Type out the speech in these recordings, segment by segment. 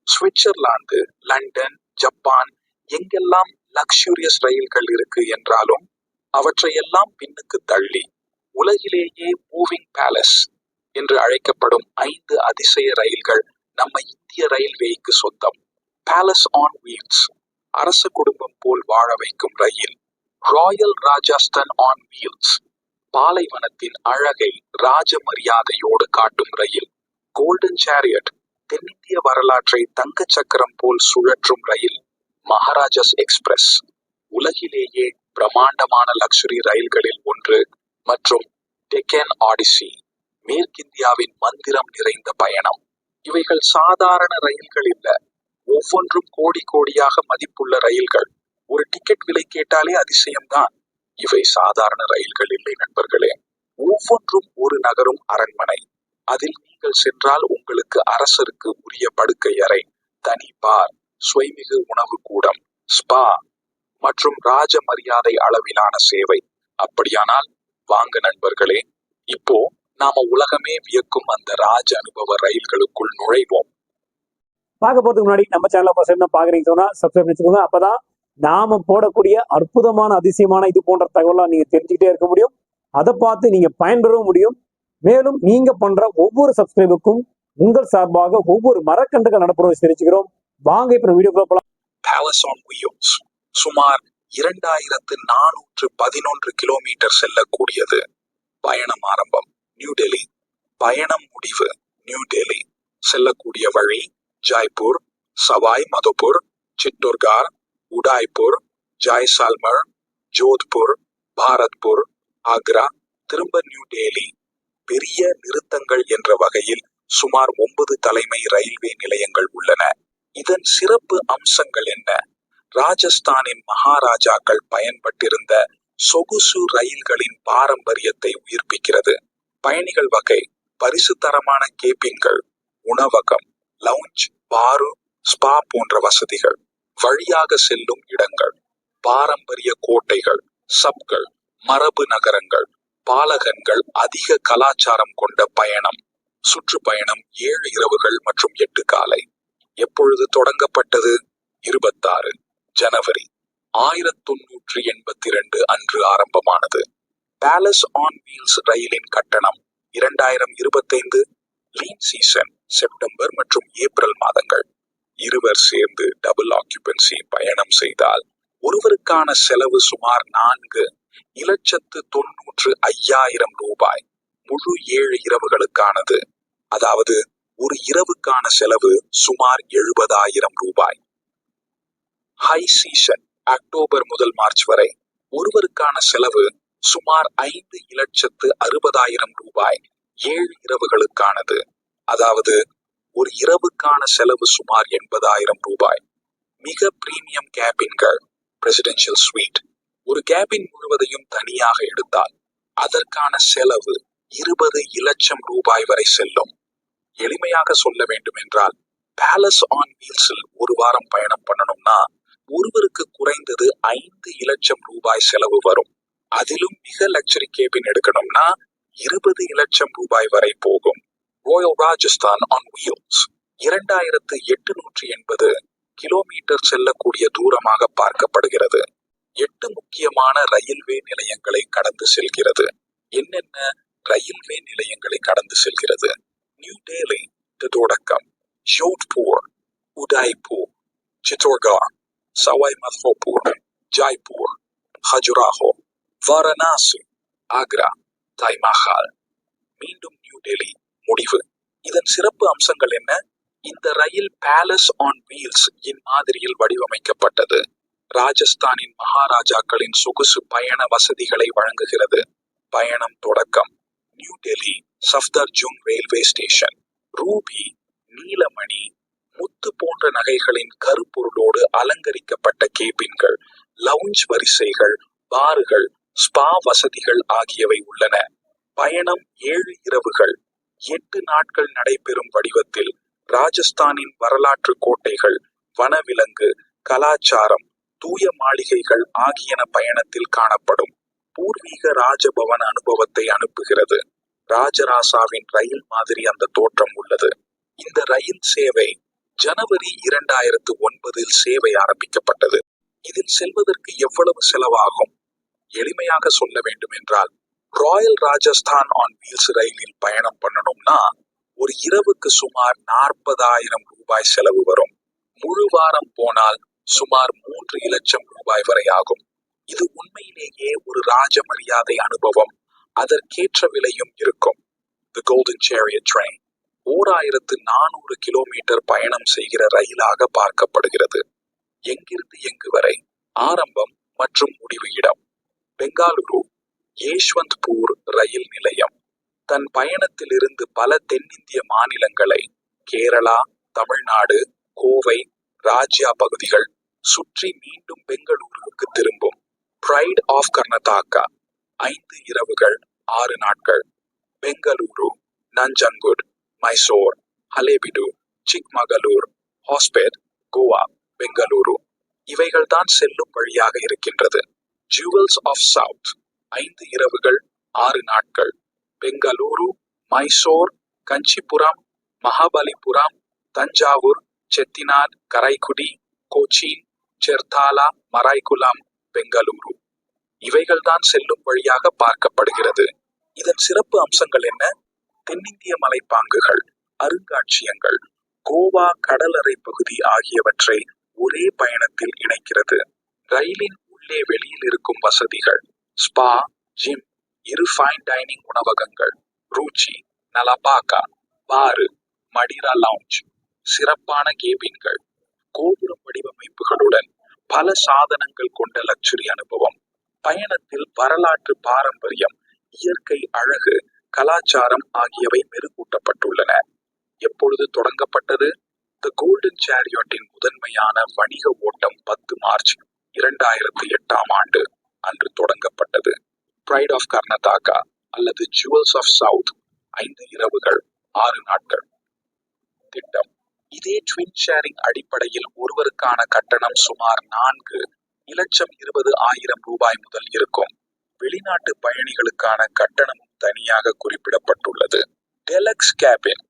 Switzerland, London, Japan எங்கெல்லாம் luxurious ரயில்கள் இருக்கு என்றாலும் அவற்றையெல்லாம் பின்னுக்கு தள்ளி உலகிலேயே மூவிங் பேலஸ் என்று அழைக்கப்படும் 5 அதிசய ரயில்கள் நம்ம இந்திய ரயில்வேக்கு சொந்தம். பேலஸ் ஆன் வீல்ஸ், அரச குடும்பம் போல் வாழ வைக்கும் ரயில். ராயல் ராஜஸ்தான் ஆன் வீல்ஸ், பாலைவனத்தின் அழகை ராஜ மரியாதையோடு காட்டும் ரயில். கோல்டன் சேரியட், தென்னிந்திய வரலாற்றை தங்க சக்கரம் போல் சுழற்றும் ரயில். மகாராஜாஸ் எக்ஸ்பிரஸ், உலகிலேயே பிரமாண்டமான லக்ஸுரி ரயில்களில் ஒன்று. மற்றும் டெக்கன் ஆடிசி, மேற்கிந்தியாவின் மந்திரம் நிறைந்த பயணம். இவைகள் சாதாரண ரயில்கள் இல்ல, ஒவ்வொன்றும் கோடி கோடியாக மதிப்புள்ள ரயில்கள். ஒரு டிக்கெட் விலை கேட்டாலே அதிசயம்தான். இவை சாதாரண ரயில்கள் இல்லை நண்பர்களே. ஒவ்வொன்றும் ஒரு நகரும் அரண்மனை. அதில் நீங்கள் சென்றால் உங்களுக்கு அரசருக்கு உரிய படுக்கை அறை, தனி பார், சுவைமிகு உணவு கூடம், ஸ்பா மற்றும் ராஜ மரியாதை அளவிலான சேவை. அப்படியானால் வாங்க நண்பர்களே, இப்போ நாம உலகமே வியக்கும் அந்த ராஜ அனுபவ ரயில்களுக்குள் நுழைவோம். பார்க்க போறதுக்கு முன்னாடி நம்ம சேனலை பாக்குறீங்க சொன்னா சப்ஸ்கிரைப் பண்ணிக்கோங்க. அப்பதான் நாம போடக்கூடிய அற்புதமான அதிசயமான இது போன்ற தகவலாம் நீங்க தெரிஞ்சுக்கிட்டே இருக்க முடியும். அதை பார்த்து நீங்க பயன்பெறவும் முடியும். மேலும் நீங்க பண்ற ஒவ்வொரு சப்ஸ்கிரைபுக்கும் உங்கள் சார்பாக ஒவ்வொரு மரக்கன்றுகள் நடப்புறதை தெரிஞ்சுக்கிறோம். வாங்க இப்ப வீடியோக்குள்ள போலாம். பேலஸ் ஆன் வீல்ஸ் சுமார் 2411 கிலோமீட்டர் செல்லக்கூடியது. பயணம் ஆரம்பம் நியூ டெல்லி, பயணம் முடிவு நியூ டெல்லி. செல்லக்கூடிய வழி ஜாய்ப்பூர், சவாய் மதோபூர், சித்தோர்கார், உடாய்பூர், ஜாய்சால்மர், ஜோத்பூர், பாரத்பூர், ஆக்ரா, திரும்ப நியூ டெல்லி. பெரிய நிறுத்தங்கள் என்ற வகையில் சுமார் 9 தலைமை ரயில்வே நிலையங்கள் உள்ளன. இதன் சிறப்பு அம்சங்கள் என்ன? ராஜஸ்தானின் மகாராஜாக்கள் பயன்பட்டிருந்த சொகுசு ரயில்களின் பாரம்பரியத்தை உயிர்ப்பிக்கிறது. பயணிகள் வகை பரிசு தரமான கேபின்கள், உணவகம், லவுஞ்ச், பாரு, ஸ்பா போன்ற வசதிகள். வழியாக செல்லும் இடங்கள் பாரம்பரிய கோட்டைகள், சப்கள், மரபு நகரங்கள், பாலகன்கள். அதிக கலாச்சாரம் கொண்ட பயணம். சுற்றுப்பயணம் 7 இரவுகள் மற்றும் 8 காலை. எப்பொழுது தொடங்கப்பட்டது? 26 ஜனவரி 1982 அன்று ஆரம்பமானது. பேலஸ் ஆன் வீல்ஸ் ரயிலின் கட்டணம் 2025 லீன் சீசன் செப்டம்பர் மற்றும் ஏப்ரல் மாதங்கள். இருவர் சேர்ந்து டபுள் ஆக்குபென்சி பயணம் செய்தால் ஒருவருக்கான செலவு சுமார் 4,95,000 ரூபாய். முழு 7 இரவுகளுக்கானது, அதாவது ஒரு இரவுக்கான செலவு சுமார் 70,000 ரூபாய். ஹை சீசன் அக்டோபர் முதல் மார்ச் வரை ஒருவருக்கான செலவு சுமார் 5,60,000 ரூபாய். 7 இரவுகளுக்கானது, அதாவது ஒரு இரவுக்கான செலவு சுமார் 80,000 ரூபாய். மிக பிரீமியம் கேபின்கள், பிரசிடென்ஷியல் ஸ்வீட். ஒரு கேபின் முழுவதையும் தனியாக எடுத்தால் அதற்கான செலவு 20 லட்சம் ரூபாய் வரை செல்லும். எளிமையாக சொல்ல வேண்டும் என்றால், பேலஸ் ஆன் வீல்ஸில் ஒரு வாரம் பயணம் பண்ணணும்னா ஒருவருக்கு குறைந்தது 5 லட்சம் ரூபாய் செலவு வரும். அதிலும் மிக லக்ஸரி கேபின் எடுக்கணும்னா 20 லட்சம் ரூபாய் வரை போகும். Royal Rajasthan on wheels 2880 kilometre செல்லக்கூடிய தூரமாக பார்க்கப்படுகிறது. 8 முக்கியமான ரயில்வே நிலையங்களை கடந்து செல்கிறது. என்னென்ன ரயில்வே நிலையங்களை கடந்து செல்கிறது? நியூ டெல்லி தொடக்கம், ஜோத்பூர், உதய்பூர், சித்தோர்கார், சவாய் மதோபூர், ஜாய்ப்பூர், ஹஜுராஹோ, வாரணாசி, ஆக்ரா, தாய்மஹால். மீண்டும் நியூ டெல்லி முடிவு. இதன் சிறப்பு அம்சங்கள் என்ன? இந்த ரயில் பேலஸ் ஆன் வீல்ஸ் இன் மாதிரியில் வடிவமைக்கப்பட்டது. ராஜஸ்தானின் மகாராஜாக்களின் சொகுசு பயண வசதிகளை வழங்குகிறது. பயணம் தொடக்கம் New Delhi Safdarjung railway station. Ruby, நீலமணி, முத்து போன்ற நகைகளின் கருப்பொருளோடு அலங்கரிக்கப்பட்ட கேபின்கள், லவுஞ்ச் வரிசைகள், பார்கள், ஸ்பா வசதிகள் ஆகியவை உள்ளன. பயணம் 7 இரவுகள் 8 நாட்கள் நடைபெறும் வடிவத்தில் ராஜஸ்தானின் வரலாற்று கோட்டைகள், வனவிலங்கு, கலாச்சாரம், தூய மாளிகைகள் ஆகியன பயணத்தில் காணப்படும். பூர்வீக ராஜபவன அனுபவத்தை அனுப்புகிறது. ராஜராசாவின் ரயில் மாதிரி அந்த தோற்றம் உள்ளது. இந்த ரயில் சேவை ஜனவரி 2009 சேவை ஆரம்பிக்கப்பட்டது. இதில் செல்வதற்கு எவ்வளவு செலவாகும்? எளிமையாக சொல்ல வேண்டும் என்றால், ராயல் ராஜஸ்தான் ஆன் வீல்ஸ் ரயிலில் பயணம் பண்ணணும்னா ஒரு இரவுக்கு சுமார் 40,000 ரூபாய் செலவு வரும். முழு வாரம் போனால் சுமார் 3 லட்சம் ரூபாய் வரை ஆகும். இது உண்மையிலேயே ஒரு ராஜ மரியாதை அனுபவம். அதற்கேற்ற விலையும் இருக்கும். தி கோல்டன் சேரியட் ட்ரெயின் 1400 கிலோமீட்டர் பயணம் செய்கிற ரயிலாக பார்க்கப்படுகிறது. எங்கிருந்து எங்கு வரை? ஆரம்பம் மற்றும் முடிவு இடம் பெங்களூரு யஷ்வந்த்பூர் ரயில் நிலையம். தன் பயணத்திலிருந்து பல தென்னிந்திய மாநிலங்களை, கேரளா, தமிழ்நாடு, கோவை, ராஜ்யா பகுதிகள் சுற்றி மீண்டும் பெங்களூருவுக்கு திரும்பும். பிரைட் ஆஃப் கர்நாடகா 5 இரவுகள் 6 நாட்கள். பெங்களூரு, நஞ்சன்குட், மைசூர், ஹலேபிடு, சிக்மகளூர், ஹாஸ்பேட், கோவா, பெங்களூரு இவைகள் தான் செல்லும் வழியாக இருக்கின்றது. ஜுவல்ஸ் ஆஃப் சவுத் 5 இரவுகள் 6 நாட்கள். பெங்களூரு, மைசூர், கஞ்சிபுரம், மகாபலிபுரம், தஞ்சாவூர், செட்டிநாட், கரைக்குடி, கோச்சின், செர்தாலா, மராய்குளம், பெங்களூரு இவைகள் தான் செல்லும் வழியாக பார்க்கப்படுகிறது. இதன் சிறப்பு அம்சங்கள் என்ன? தென்னிந்திய மலைப்பாங்குகள், அருங்காட்சியகங்கள், கோவா கடலரை பகுதி ஆகியவற்றை ஒரே பயணத்தில் இணைக்கிறது. ரயிலின் உள்ளே வெளியில் இருக்கும் வசதிகள், ஸ்பா, ஜிம், 2 ஃபைன் டைனிங் உணவகங்கள், ரூச்சி, நலபாக்கா, பாரு, மடிரா லவுஞ்ச், சிறப்பான கேபின்கள், கோபுரம் வடிவமைப்புகளுடன் பல சாதனங்கள் கொண்ட லக்ஸுரி அனுபவம். பயணத்தில் வரலாற்று பாரம்பரியம், இயற்கை அழகு, கலாச்சாரம் ஆகியவை மெருகூட்டப்பட்டுள்ளன. எப்பொழுது தொடங்கப்பட்டது? தி கோல்டன் சேரியட்டின் முதன்மையான வணிக ஓட்டம் 10 மார்ச் 2008 அன்று தொடங்கப்பட்டது. பிரைட் ஆஃப் கர்நாடகா அல்லது ஜுவல்ஸ் ஆஃப் சவுத் 5 இரவுகள் 6 நாட்கள் திட்டம். இதே ட்வின் ஷேரிங் அடிப்படையில் ஒருவருக்கான கட்டணம் சுமார் 4,20,000 ரூபாய் முதல் இருக்கும். வெளிநாட்டு பயணிகளுக்கான கட்டணமும் தனியாக குறிப்பிடப்பட்டுள்ளது. டெலக்ஸ் கேபின்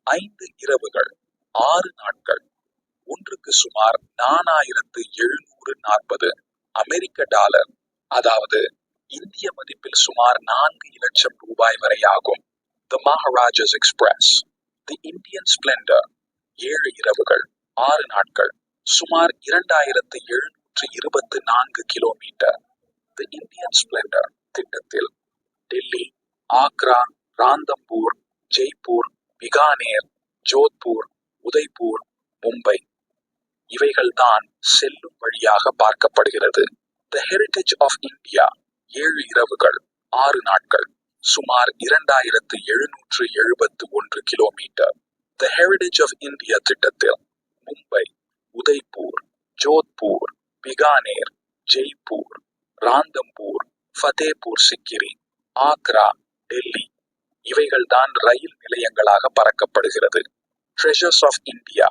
5 இரவுகள் 6 நாட்கள். ஒன்றுக்கு சுமார் 4,740 அமெரிக்க டாலர், அதாவது இந்திய மதிப்பில் சுமார் 4 லட்சம் ரூபாய் வரை ஆகும். The Maharajas' express, the Indian splendour 7 இரவுகள் 6 நாட்கள். சுமார் 2,724 கிலோமீட்டர். தி இந்தியன் ஸ்பிளெண்டர் திட்டத்தில் டெல்லி, ஆக்ரா, ராந்தம்பூர், ஜெய்ப்பூர், பிகானேர், ஜோத்பூர், உதய்பூர், மும்பை இவைகள் தான் செல்லும் வழியாக பார்க்கப்படுகிறது. தி ஹெரிடேஜ் ஆஃப் இந்தியா 7 இரவுகள் 6 நாட்கள். சுமார் 2,771 kilometre. The heritage of India திட்டத்தில் மும்பை, உதய்பூர், ஜோத்பூர், பிகானேர், ஜெய்ப்பூர், ராந்தம்பூர், ஃபதேபூர் சிக்கிரி, ஆக்ரா, டெல்லி இவைகள் தான் ரயில் நிலையங்களாக பறக்கப்படுகிறது. ட்ரெஷர்ஸ் ஆஃப் இந்தியா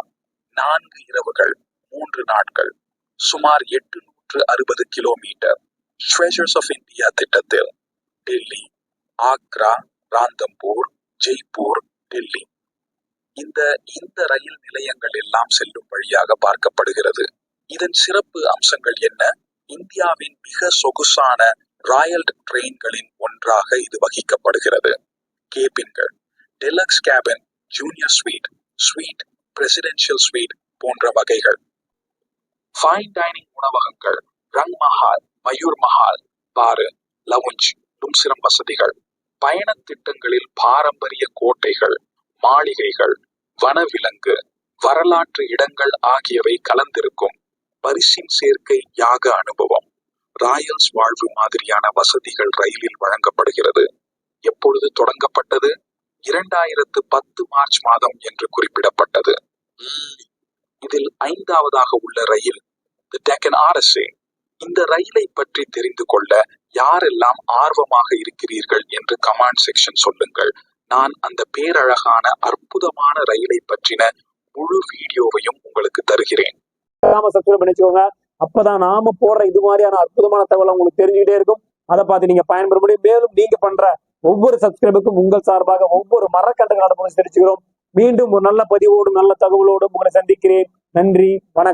4 இரவுகள் 3 நாட்கள். சுமார் 860 கிலோமீட்டர். ட்ரெஷர்ஸ் ஆஃப் இந்தியா திட்டத்தில் டெல்லி, ஆக்ரா, ராந்தம்பூர், ஜெய்ப்பூர், டெல்லி இந்த ரயில் நிலையங்கள் எல்லாம் செல்லும் வழியாக பார்க்கப்படுகிறது. இதன் சிறப்பு அம்சங்கள் என்ன? இந்தியாவின் மிக சொகுசான ராயல் ட்ரெயின்களின் ஒன்றாக இது வகிக்கப்படுகிறது. கேபின்கள், deluxe cabin, junior suite, suite, presidential suite போன்ற வகைகள். ஃபைன் டைனிங் உணவகங்கள், ரங் மஹால், மயூர் மஹால், பாரு, லவுஞ்ச், சிறம் வசதிகள். பயண திட்டங்களில் பாரம்பரிய கோட்டைகள், மாளிகைகள், வனவிலங்கு, வரலாற்று இடங்கள் ஆகியவை கலந்திருக்கும். பரிசின் சேர்க்கை யாக அனுபவம். ராயல்ஸ் வாழ்வு மாதிரியான வசதிகள் ரயிலில் வழங்கப்படுகிறது. எப்பொழுது தொடங்கப்பட்டது? 2010 மார்ச் மாதம் என்று குறிப்பிடப்பட்டது. இதில் 5வதாக உள்ள ரயில் தி டெக்கன் ஆர்எஸ்ஏ. இந்த ரயிலை பற்றி தெரிந்து கொள்ள யாரெல்லாம் ஆர்வமாக இருக்கிறீர்கள் என்று கமெண்ட் செக்ஷன் சொல்லுங்கள். நான் அந்த பேரழகான அற்புதமான ரயிலை பற்றின முழு வீடியோவையும் உங்களுக்கு தருகிறேன். சப்ஸ்கிரைப் பண்ணிச்சுக்கோங்க. அப்பதான் நாம போடுற இது மாதிரியான அற்புதமான தகவல் உங்களுக்கு தெரிஞ்சுக்கிட்டே இருக்கும். அதை பார்த்து நீங்க பயன்பெற முடியும். மேலும் நீங்க பண்ற ஒவ்வொரு சப்ஸ்கிரைபுக்கும் உங்கள் சார்பாக ஒவ்வொரு மரக்கன்றுகள் தெரிவிச்சுக்கிறோம். மீண்டும் ஒரு நல்ல பதிவோடும் நல்ல தகவலோடும் உங்களை சந்திக்கிறேன். நன்றி, வணக்கம்.